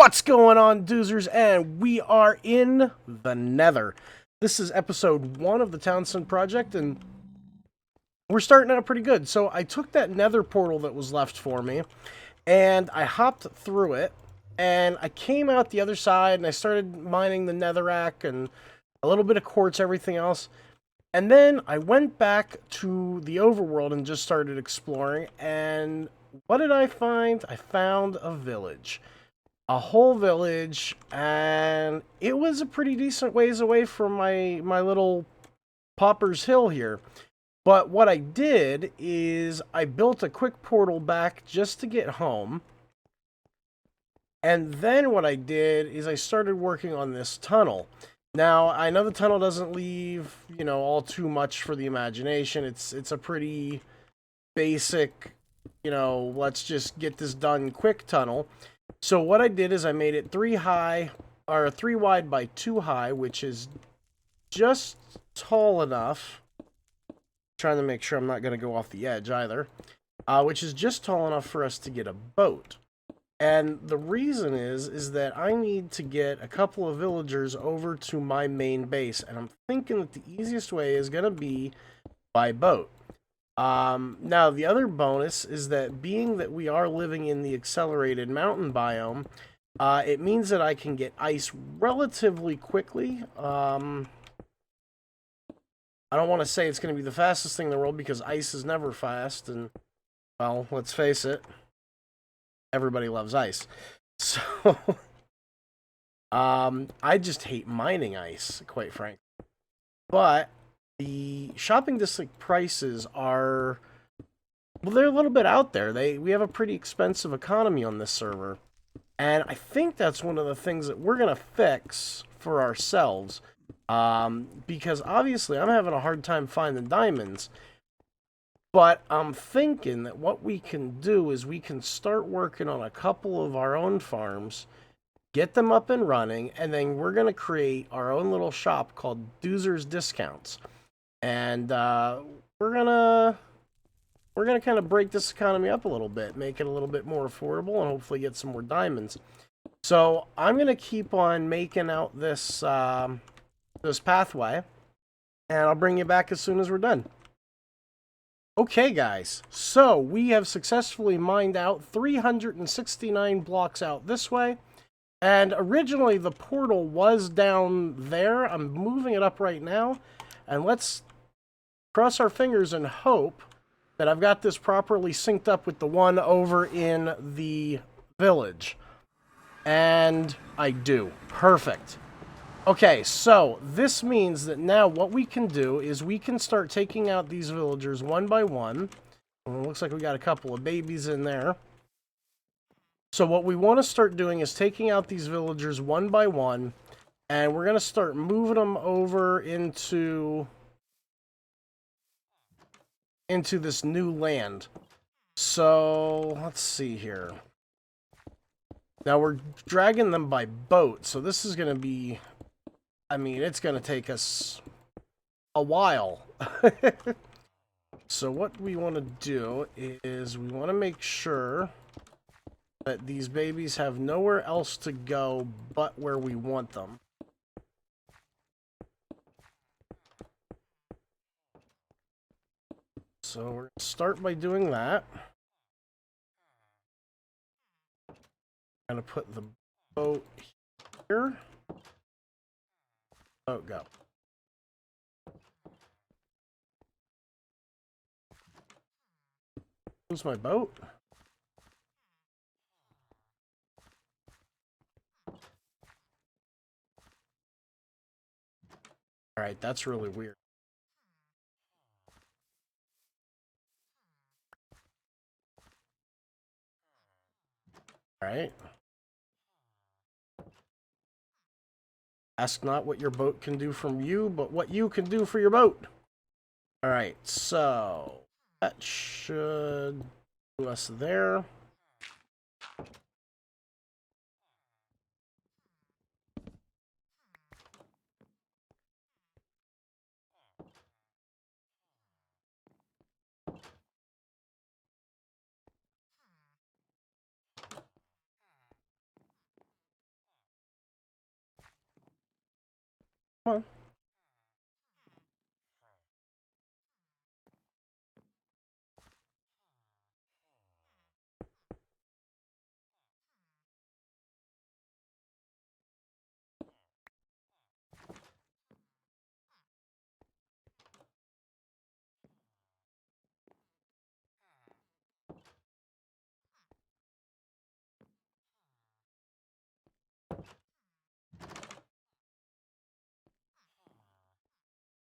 What's going on, Doozers? And we are in the Nether. This is episode 1 of the Townsend project, and we're starting out pretty good. So I took that Nether portal that was left for me, and I hopped through it, and I came out the other side, and I started mining the netherrack and a little bit of quartz, everything else. And then I went back to the overworld and just started exploring, and what did I find? I found a village. A whole village, and it was a pretty decent ways away from my little Pauper's Hill here. But what I did is I built a quick portal back just to get home. And then what I did is I started working on this tunnel. Now, I know the tunnel doesn't leave, all too much for the imagination. It's a pretty basic, let's just get this done quick tunnel. So what I did is I made it 3 wide by 2 high, which is just tall enough. Trying to make sure I'm not going to go off the edge either. Which is just tall enough for us to get a boat. And the reason is that I need to get a couple of villagers over to my main base. And I'm thinking that the easiest way is going to be by boat. Now, the other bonus is that being that we are living in the accelerated mountain biome, it means that I can get ice relatively quickly. I don't want to say it's going to be the fastest thing in the world because ice is never fast, and, well, let's face it, everybody loves ice. So, I just hate mining ice, quite frankly. But the shopping district prices are, well, they're a little bit out there. We have a pretty expensive economy on this server. And I think that's one of the things that we're going to fix for ourselves. Because obviously I'm having a hard time finding diamonds. But I'm thinking that what we can do is we can start working on a couple of our own farms, get them up and running, and then we're going to create our own little shop called Doozer's Discounts. And we're gonna kind of break this economy up a little bit, make it a little bit more affordable, and hopefully get some more diamonds. So I'm gonna keep on making out this this pathway, and I'll bring you back as soon as we're done. Okay, guys. So we have successfully mined out 369 blocks out this way. And originally the portal was down there. I'm moving it up right now. And let's cross our fingers and hope that I've got this properly synced up with the one over in the village. And I do. Perfect. Okay, so this means that now what we can do is we can start taking out these villagers one by one. And it looks like we got a couple of babies in there. So what we want to start doing is taking out these villagers one by one. And we're going to start moving them over into this new land. So let's see here. Now we're dragging them by boat, so this is going to be, I mean, it's going to take us a while. So what we want to do is we want to make sure that these babies have nowhere else to go but where we want them. So we're going to start by doing that. I'm going to put the boat here. Boat go. Where's my boat? Alright, that's really weird. Alright. Ask not what your boat can do from you, but what you can do for your boat. Alright, so that should do us there. Come on.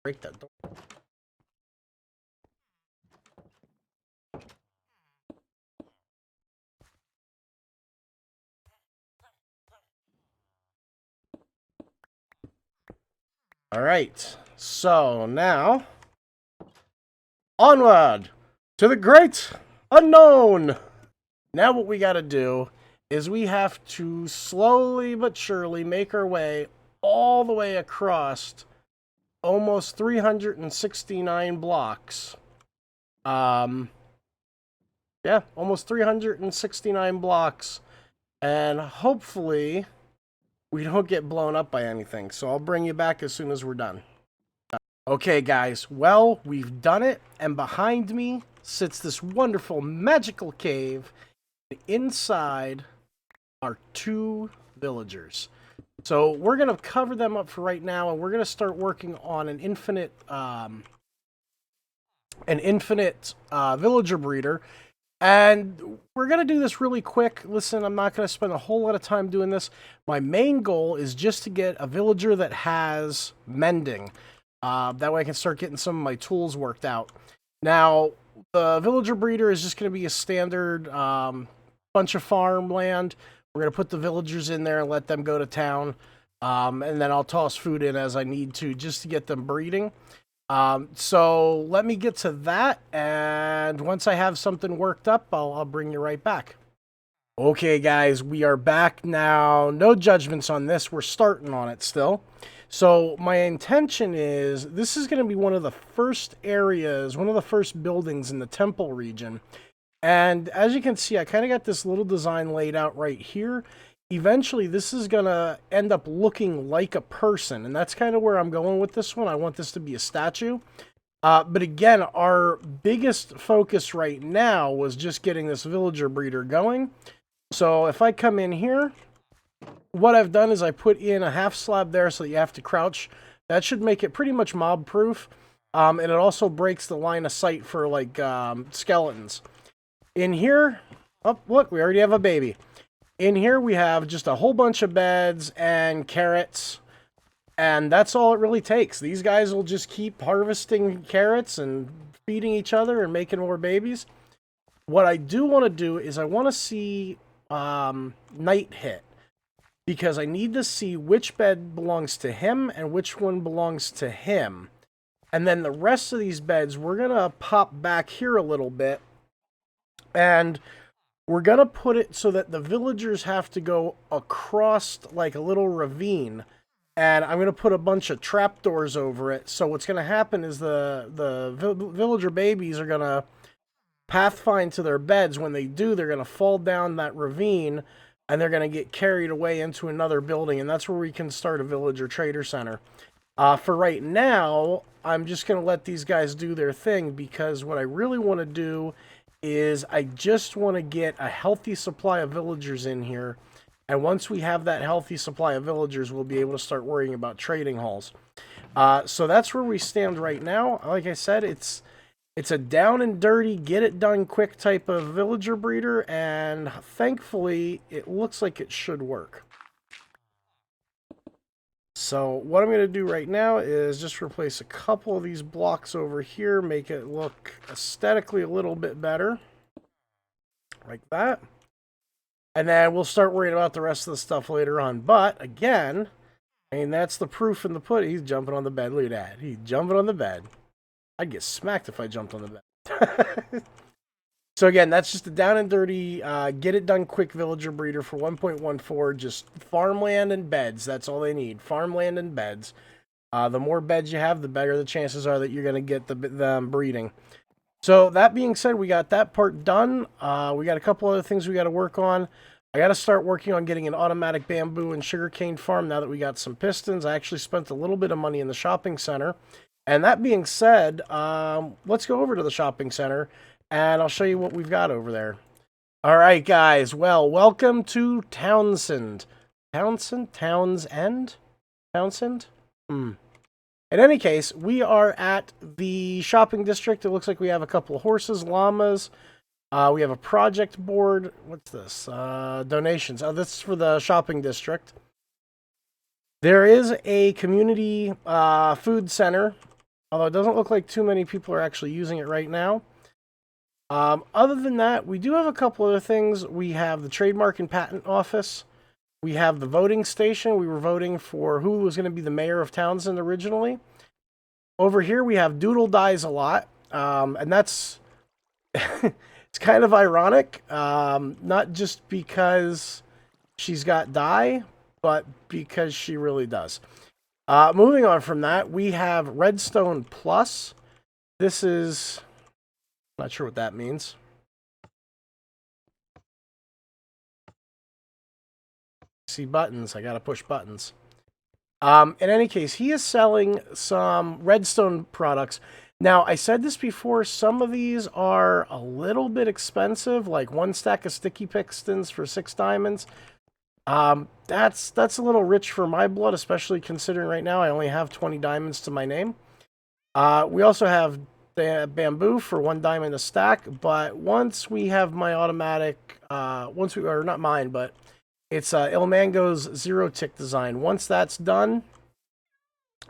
Break that door. All right. So now, onward to the great unknown. Now what we got to do is we have to slowly but surely make our way all the way across almost 369 blocks. Yeah, almost 369 blocks. And hopefully we don't get blown up by anything. So I'll bring you back as soon as we're done. Okay, guys. Well, we've done it. And behind me sits this wonderful magical cave. Inside are 2 villagers. So we're going to cover them up for right now. And we're going to start working on an infinite villager breeder. And we're going to do this really quick. Listen, I'm not going to spend a whole lot of time doing this. My main goal is just to get a villager that has mending. That way I can start getting some of my tools worked out. Now, the villager breeder is just going to be a standard bunch of farmland. We're going to put the villagers in there and let them go to town. And then I'll toss food in as I need to just to get them breeding. So let me get to that, and once I have something worked up, I'll bring you right back. Okay, guys, we are back now. No judgments on this. We're starting on it still. So my intention is this is going to be one of the first areas, one of the first buildings in the temple region. And as you can see, I kind of got this little design laid out right here. Eventually, this is going to end up looking like a person, and that's kind of where I'm going with this one. I want this to be a statue. But again, our biggest focus right now was just getting this villager breeder going. So if I come in here, what I've done is I put in a half slab there so that you have to crouch. That should make it pretty much mob-proof, and it also breaks the line of sight for, like, skeletons. In here, oh, look, we already have a baby. In here, we have just a whole bunch of beds and carrots, and that's all it really takes. These guys will just keep harvesting carrots and feeding each other and making more babies. What I do want to do is I want to see night hit, because I need to see which bed belongs to him and which one belongs to him. And then the rest of these beds, we're going to pop back here a little bit, and we're going to put it so that the villagers have to go across like a little ravine. And I'm going to put a bunch of trapdoors over it. So what's going to happen is the villager babies are going to pathfind to their beds. When they do, they're going to fall down that ravine, and they're going to get carried away into another building. And that's where we can start a villager trader center. For right now, I'm just going to let these guys do their thing, because what I really want to do is I just want to get a healthy supply of villagers in here. And once we have that healthy supply of villagers, we'll be able to start worrying about trading halls. So that's where we stand right now. Like I said, it's a down and dirty, get it done quick type of villager breeder. And thankfully, it looks like it should work. So what I'm going to do right now is just replace a couple of these blocks over here, make it look aesthetically a little bit better, like that. And then we'll start worrying about the rest of the stuff later on. But again, I mean, that's the proof in the pudding. He's jumping on the bed. Look at that. He's jumping on the bed. I'd get smacked if I jumped on the bed. So again, that's just a down and dirty, get it done quick villager breeder for 1.14, just farmland and beds. That's all they need, farmland and beds. The more beds you have, the better the chances are that you're going to get them breeding. So that being said, we got that part done. We got a couple other things we got to work on. I got to start working on getting an automatic bamboo and sugarcane farm now that we got some pistons. I actually spent a little bit of money in the shopping center. And that being said, let's go over to the shopping center and I'll show you what we've got over there. All right, guys. Well, welcome to Townsend. Townsend? In any case, we are at the shopping district. It looks like we have a couple of horses, llamas. We have a project board. What's this? Donations. Oh, this is for the shopping district. There is a community food center, although it doesn't look like too many people are actually using it right now. Other than that, we do have a couple other things. We have the trademark and patent office. We have the voting station. We were voting for who was going to be the mayor of Townsend originally. Over here, we have Doodle Dies a Lot, and that's... It's kind of ironic, not just because she's got dye, but because she really does. Moving on from that, we have Redstone Plus. This is... not sure what that means. See buttons. I gotta push buttons. In any case, he is selling some Redstone products. Now, I said this before, some of these are a little bit expensive, like one stack of sticky pistons for 6 diamonds. That's a little rich for my blood, especially considering right now I only have 20 diamonds to my name. We also have the bamboo for 1 diamond a stack, but once we have my automatic, or not mine, but it's Ilmango's zero tick design. Once that's done,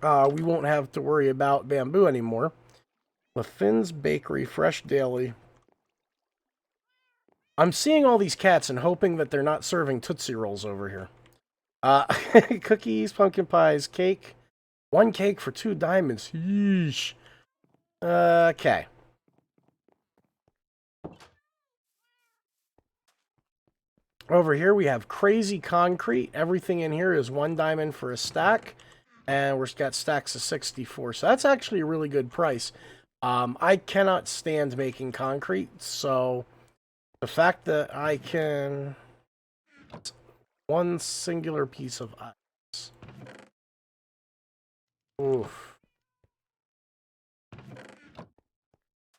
we won't have to worry about bamboo anymore. LaFinn's Bakery, fresh daily. I'm seeing all these cats and hoping that they're not serving Tootsie Rolls over here. Cookies, pumpkin pies, cake. 1 cake for 2 diamonds. Yeesh. Okay. Over here we have Crazy Concrete. Everything in here is 1 diamond for a stack. And we've got stacks of 64. So that's actually a really good price. I cannot stand making concrete, so the fact that I can... 1 singular piece of ice. Oof.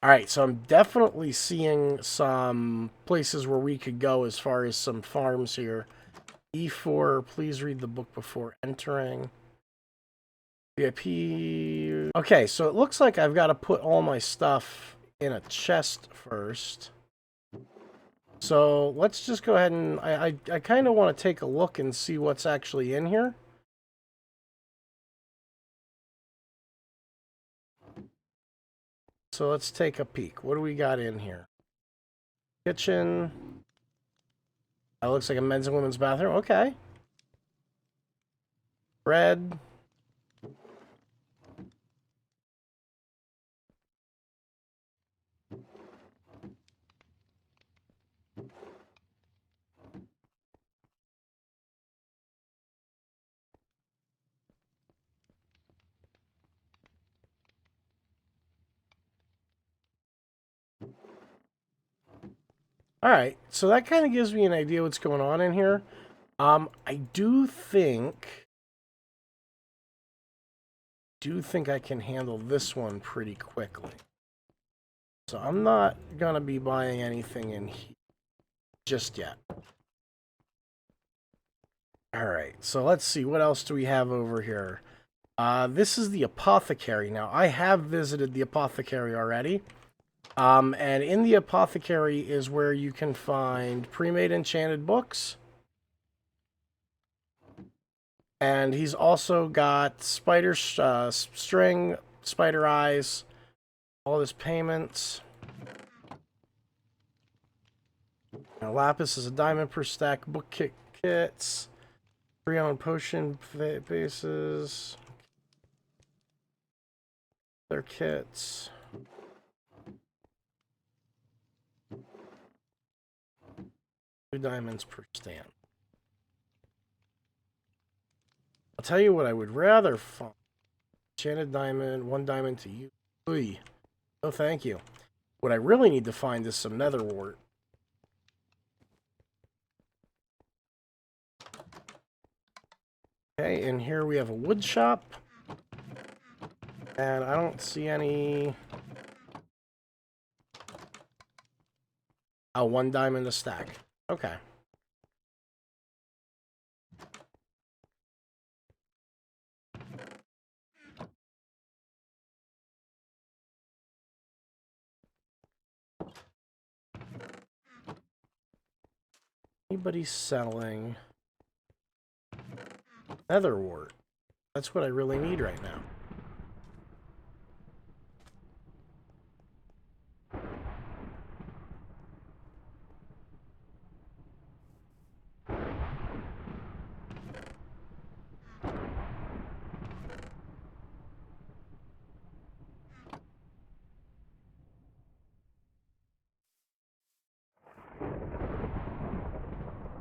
Alright, so I'm definitely seeing some places where we could go as far as some farms here. E4, please read the book before entering. VIP. Okay, so it looks like I've got to put all my stuff in a chest first. So let's just go ahead and... I kind of want to take a look and see what's actually in here. So let's take a peek. What do we got in here? Kitchen. That looks like a men's and women's bathroom. Okay. Bread. Alright, so that kind of gives me an idea what's going on in here. I do think I can handle this one pretty quickly. So I'm not going to be buying anything in here just yet. Alright, so let's see. What else do we have over here? This is the apothecary. Now, I have visited the apothecary already. And in the apothecary is where you can find pre-made enchanted books. And he's also got spider string, spider eyes, all his payments. Now, lapis is a diamond per stack, book kits, 3 on potion bases, their kits. $2 per stand. I'll tell you what I would rather find. Enchanted diamond, 1 diamond to you. Oy. Oh, thank you. What I really need to find is some nether wart. Okay, in here we have a wood shop. And I don't see any... Oh, 1 diamond a stack. Okay. Anybody selling netherwort? That's what I really need right now.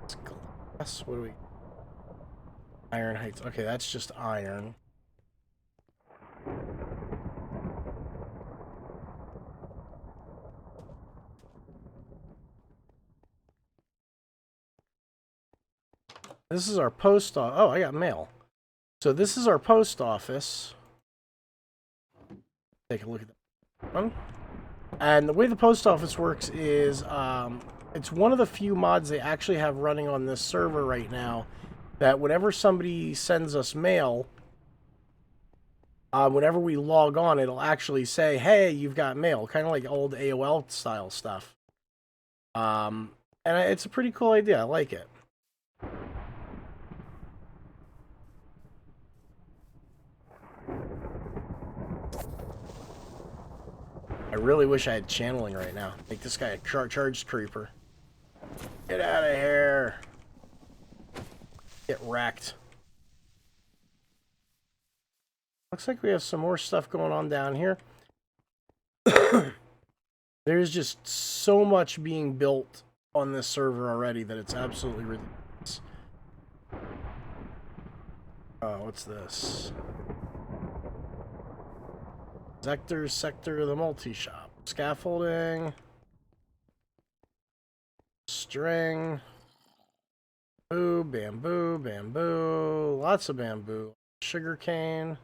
It's glass. What do we... Iron heights. Okay, that's just iron. This is our post office. Oh, I got mail. So this is our post office. Take a look at that one. And the way the post office works is it's one of the few mods they actually have running on this server right now that whenever somebody sends us mail, whenever we log on, it'll actually say, hey, you've got mail. Kind of like old AOL style stuff. And it's a pretty cool idea. I like it. I really wish I had channeling right now. Make this guy a charged creeper. Get out of here. Get wrecked. Looks like we have some more stuff going on down here. There's just so much being built on this server already that it's absolutely ridiculous. Oh, what's this? Sector of the multi-shop. Scaffolding. String. Bamboo, bamboo. Lots of bamboo. Sugarcane.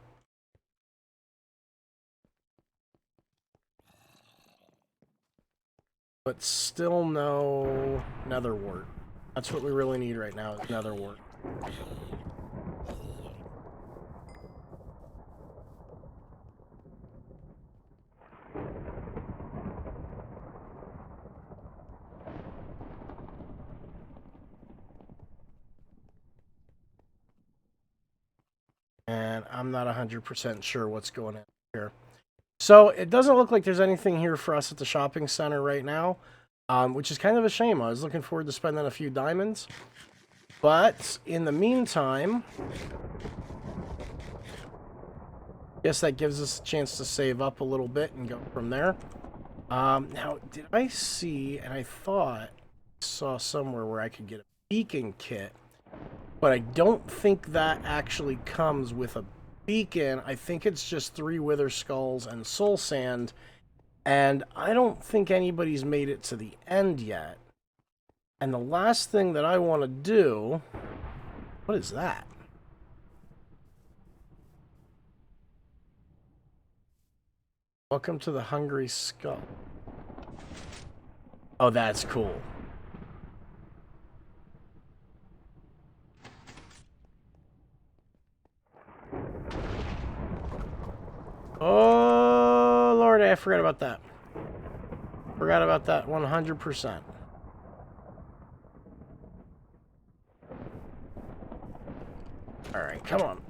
But still no netherwort. That's what we really need right now, is netherwort. And I'm not 100% sure what's going on here. So it doesn't look like there's anything here for us at the shopping center right now, which is kind of a shame. I was looking forward to spending a few diamonds. But in the meantime, I guess that gives us a chance to save up a little bit and go from there. Now, did I see, and I thought I saw somewhere where I could get a beacon kit, but I don't think that actually comes with a beacon. I think it's just 3 wither skulls and soul sand, and I don't think anybody's made it to the end yet. And the last thing that I want to do... What is that? Welcome to the Hungry Skull. Oh, that's cool. Oh, Lord, I forgot about that. Forgot about that 100%. All right, come on.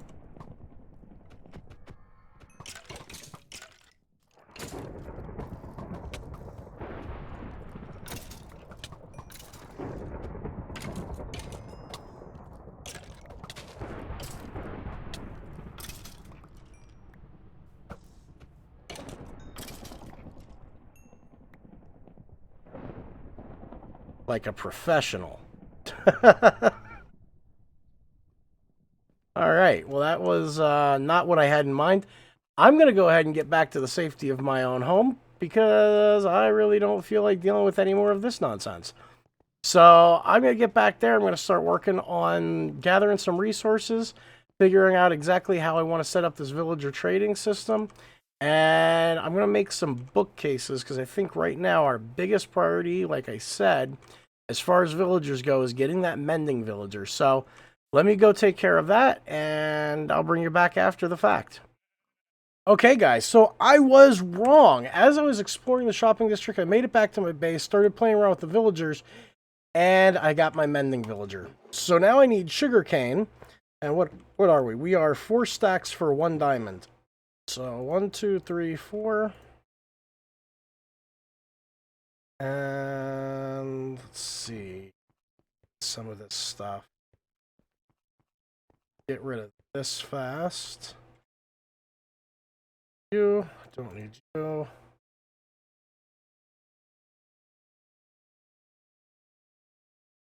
Like a professional. All right. Well, that was not what I had in mind. I'm going to go ahead and get back to the safety of my own home because I really don't feel like dealing with any more of this nonsense. So I'm going to get back there. I'm going to start working on gathering some resources. figuring out exactly how I want to set up this villager trading system. And I'm going to make some bookcases because I think right now our biggest priority, like I said, as far as villagers go, is getting that mending villager. So let me go take care of that, and I'll bring you back after the fact. Okay, guys, so I was wrong. As I was exploring the shopping district, I made it back to my base, started playing around with the villagers, and I got my mending villager. So now I need sugarcane. And what are we? We are 4 stacks for 1 diamond. So 1, 2, 3, 4. And let's see some of this stuff. Get rid of this fast. You don't need you.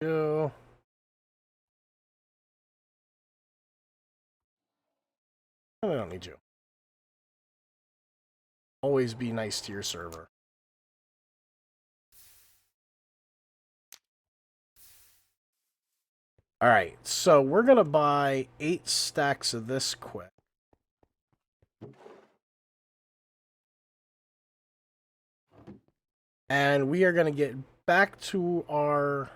You. I don't need you. Always be nice to your server. Alright, so we're going to buy 8 stacks of this quick. And we are going to get back to our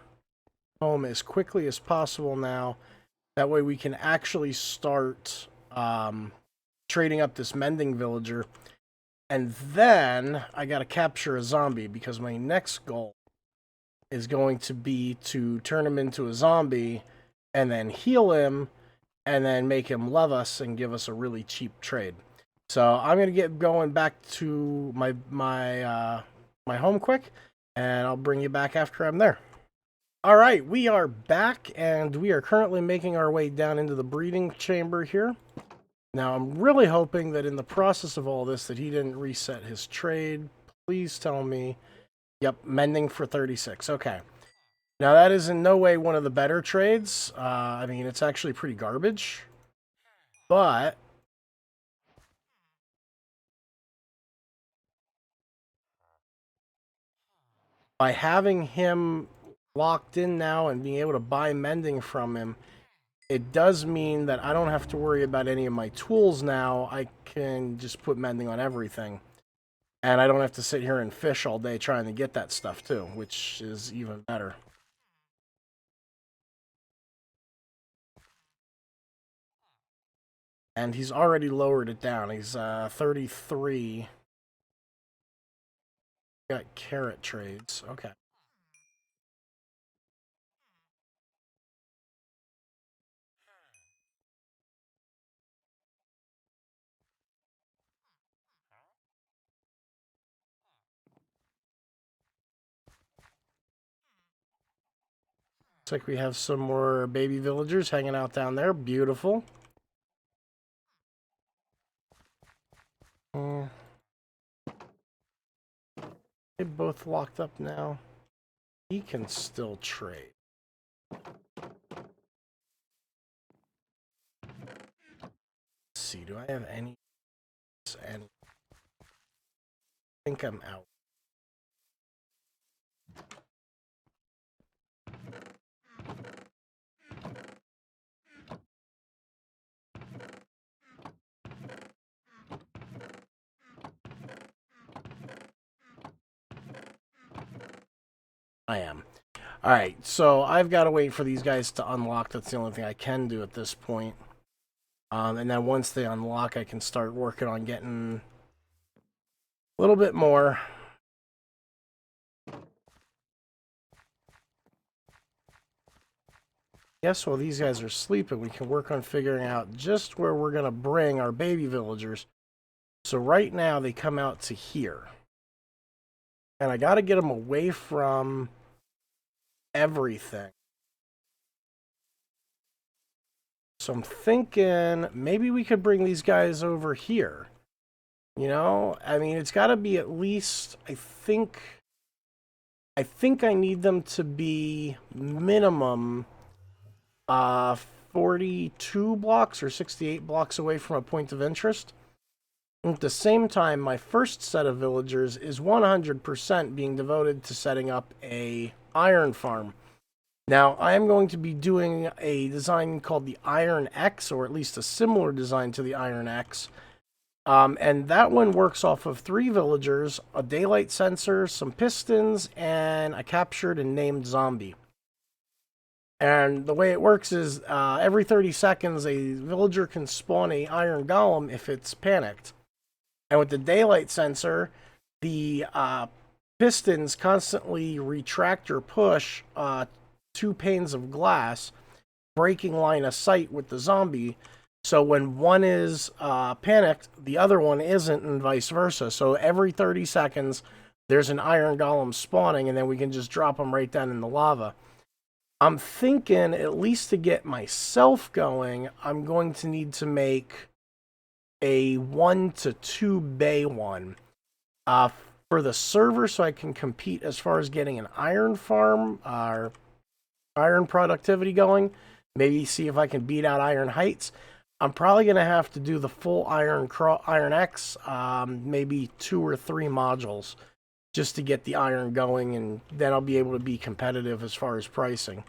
home as quickly as possible now. That way we can actually start trading up this mending villager. And then I got to capture a zombie because my next goal is going to be to turn him into a zombie and then heal him and then make him love us and give us a really cheap trade. So I'm going to get going back to my home quick, and I'll bring you back after I'm there. All right, we are back, and we are currently making our way down into the breeding chamber here. Now, I'm really hoping that in the process of all this that he didn't reset his trade. Please tell me. Yep, mending for 36. Okay. Now, that is in no way one of the better trades. I mean, it's actually pretty garbage. But by having him locked in now and being able to buy mending from him, it does mean that I don't have to worry about any of my tools now. I can just put mending on everything. And I don't have to sit here and fish all day trying to get that stuff too, which is even better. And he's already lowered it down. He's 33. Got carrot trades. Okay. Looks like we have some more baby villagers hanging out down there. Beautiful. They both locked up now. He can still trade. Let's see, do I have any? I think I'm out. I am. Alright, so I've got to wait for these guys to unlock. That's the only thing I can do at this point. And then once they unlock, I can start working on getting a little bit more. Guess while these guys are sleeping, we can work on figuring out just where we're going to bring our baby villagers. So right now, they come out to here. And I got to get them away from everything. So I'm thinking maybe we could bring these guys over here. You know, I mean, it's got to be at least, I think I need them to be minimum 42 blocks or 68 blocks away from a point of interest. At the same time, my first set of villagers is 100% being devoted to setting up a iron farm. Now, I am going to be doing a design called the Iron X, or at least a similar design to the Iron X. And that one works off of 3 villagers, a daylight sensor, some pistons, and a captured and named zombie. And the way it works is every 30 seconds, a villager can spawn a iron golem if it's panicked. And with the daylight sensor, the pistons constantly retract or push 2 panes of glass, breaking line of sight with the zombie. So when one is panicked, the other one isn't, and vice versa. So every 30 seconds, there's an iron golem spawning, and then we can just drop them right down in the lava. I'm thinking, at least to get myself going, I'm going to need to make a 1 to 2 bay one for the server, so I can compete as far as getting an iron farm or iron productivity going. Maybe see if I can beat out Iron Heights. I'm probably going to have to do the full Iron X, maybe 2 or 3 modules, just to get the iron going, and then I'll be able to be competitive as far as pricing.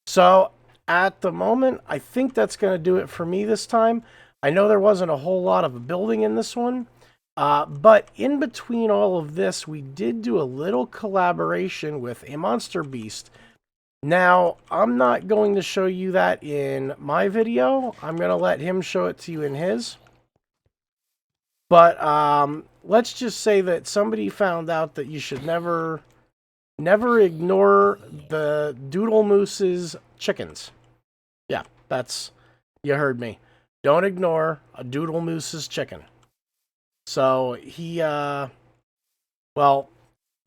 So, at the moment, I think that's going to do it for me this time. I know there wasn't a whole lot of building in this one, but in between all of this, we did do a little collaboration with a monster beast. Now, I'm not going to show you that in my video. I'm going to let him show it to you in his. But let's just say that somebody found out that you should never ignore the Doodle Moose's chickens. Yeah, you heard me. Don't ignore a Doodle Moose's chicken. So he, well,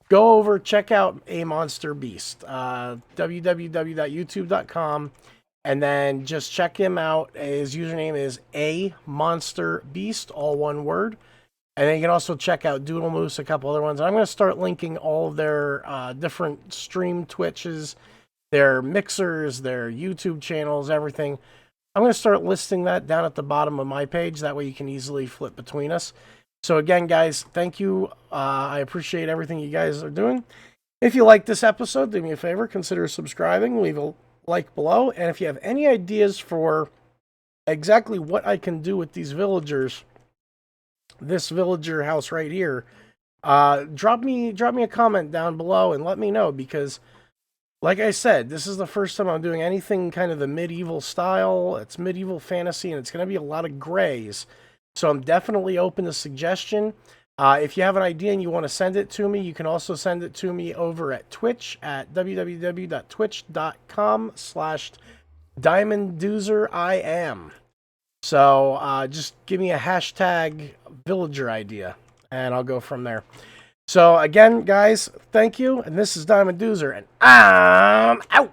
go over, check out A Monster Beast, www.youtube.com, and then just check him out. His username is A Monster Beast, all one word. And then you can also check out Doodle Moose, a couple other ones. And I'm going to start linking all of their different stream Twitches, their mixers, their YouTube channels, everything. I'm going to start listing that down at the bottom of my page. That way you can easily flip between us. So again, guys, thank you. I appreciate everything you guys are doing. If you like this episode, do me a favor, consider subscribing, leave a like below. And if you have any ideas for exactly what I can do with these villagers, this villager house right here, drop me a comment down below and let me know, because like I said, this is the first time I'm doing anything kind of the medieval style. It's medieval fantasy, and it's going to be a lot of grays. So I'm definitely open to suggestion. If you have an idea and you want to send it to me, you can also send it to me over at Twitch at www.twitch.com/DiamondDoozerIam. So just give me a hashtag villager idea, and I'll go from there. So again, guys, thank you. And this is Diamond Doozer, and I'm out.